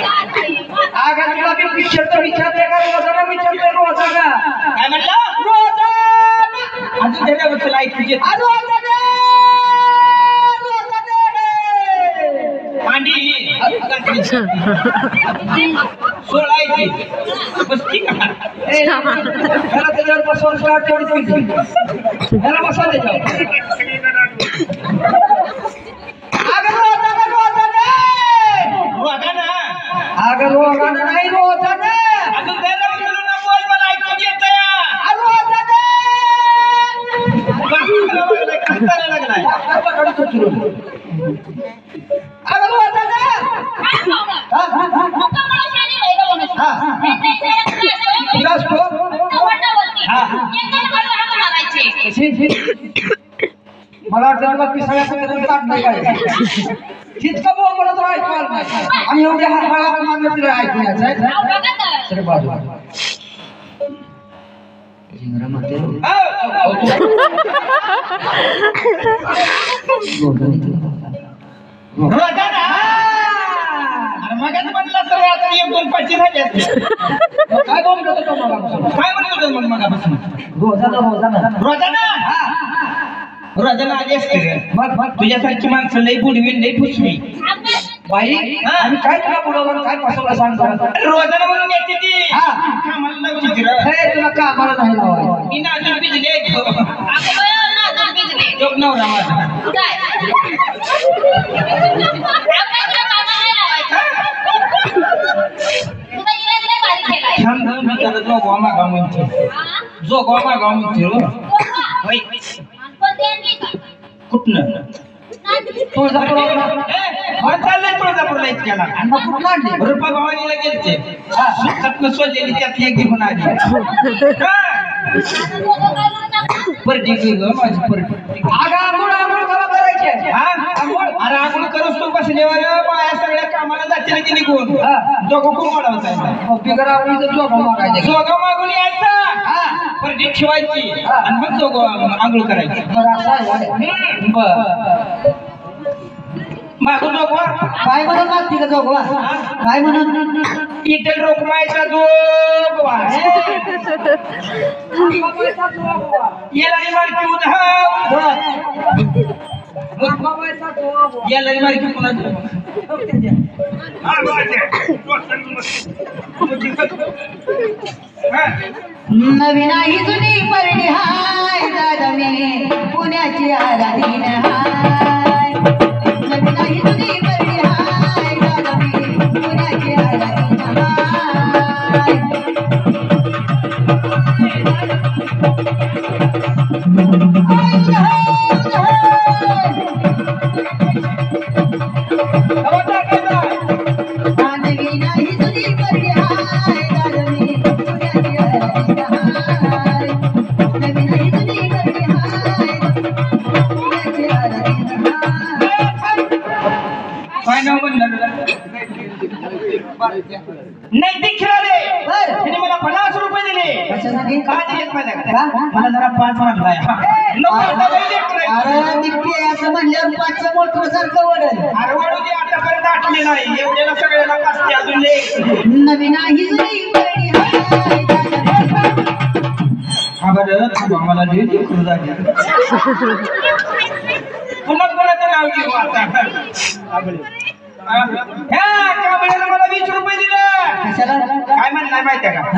आगा तुला मी विचारतो विचारते का रोजाना विचारते रोजाना काय म्हणला रोजाना अजून त्याच्याबद्दल ऐक तुझे रोजाना मांडी सोळायची बस ठीक आहे त्याला त्याच्यावर बसवून स्टार्ट तेवढीच त्याला बसवा त्याच्यावर अगं रोजाना रोजाना रोजाना अगं रोजाना नाही रोजाना अजून त्याच्याबद्दल बोल मला ऐकून येत लागलाय अगं रोजाना मला वाटतं पिसाळ्याचं ताट नाही काय जितकं बोल म्हणत ऐकणार नाही आणि एवढ्या हळहळा मागणं तिला ऐकूयाचं आहे सर बाजू झिंगरा म्हणते मगाच म्हणला तर आता 1-2-5 झाले काय बोलत होतो मला काय म्हणत होतो मग मगापासून रोजाना रोजाना रोजाना रोजाना आली असते मग तुझ्यासारखी माणसं लई बुडवी लई फुसवी बाई आम्ही काय तुला बुडवलं काय फसवलं सांगतो रोजाना म्हणून येते ती कामाला लावली तिला हे तुला कामाला नाही लावायचं मी नाजूक भिजले जोग नवरा माझा जोगवा मागा म्हणते जोगवा मागा म्हणते कुठनं तुळजापूरला चाललंय तुळजापूरला इतक्याला रुपा भवानीला गेलते सुखातनं सोडलेली त्यातली एक घेऊन आली परडी ग माझी परडी अगं आंघोळ आंघोळ करा करायचे अरे आंघोळ करूच तू बसल्यावर बाया सगळ्या कामाला जाते की निघून जोगं कोण वाढवता बिगर आवडीचं जोगा मागायचे जोगं मागून यायचा परडी ठेवायची आणि मग जोगं आंघोळ करायची बर मागून जोगवा काय म्हणून मागती का जोगवा काय म्हणून इटल रोकमायचा जोगवा याला मारकी उधाव याला मारकी पुन्हा नवीन आई जुनी परडी हाय दादा मी पुण्याची आराधीन हाय नवीन आई जुनी परडी हाय दादा मी पुण्याची आराधीन हाय नैतिक खिलारे त्याने मला 50 रुपये दिले का दिलेत माहिती का मला जरा 5 मागलाय अरे दिप्पी असं म्हणल्यावर 5चं मोटर सारखं वडल अरे वाढू दे आतापर्यंत आठले नाही एवढ्याला सगळ्याला कास्ते अजून नवीन आई जुनी परडी हा बरं थांबा मला लिहिली करू जागे पुन्हा कोणाचं नाव घेऊ आता ह्या कांबळ्याला मला 20 रुपये दिले कशाला काय म्हणणार माहिती का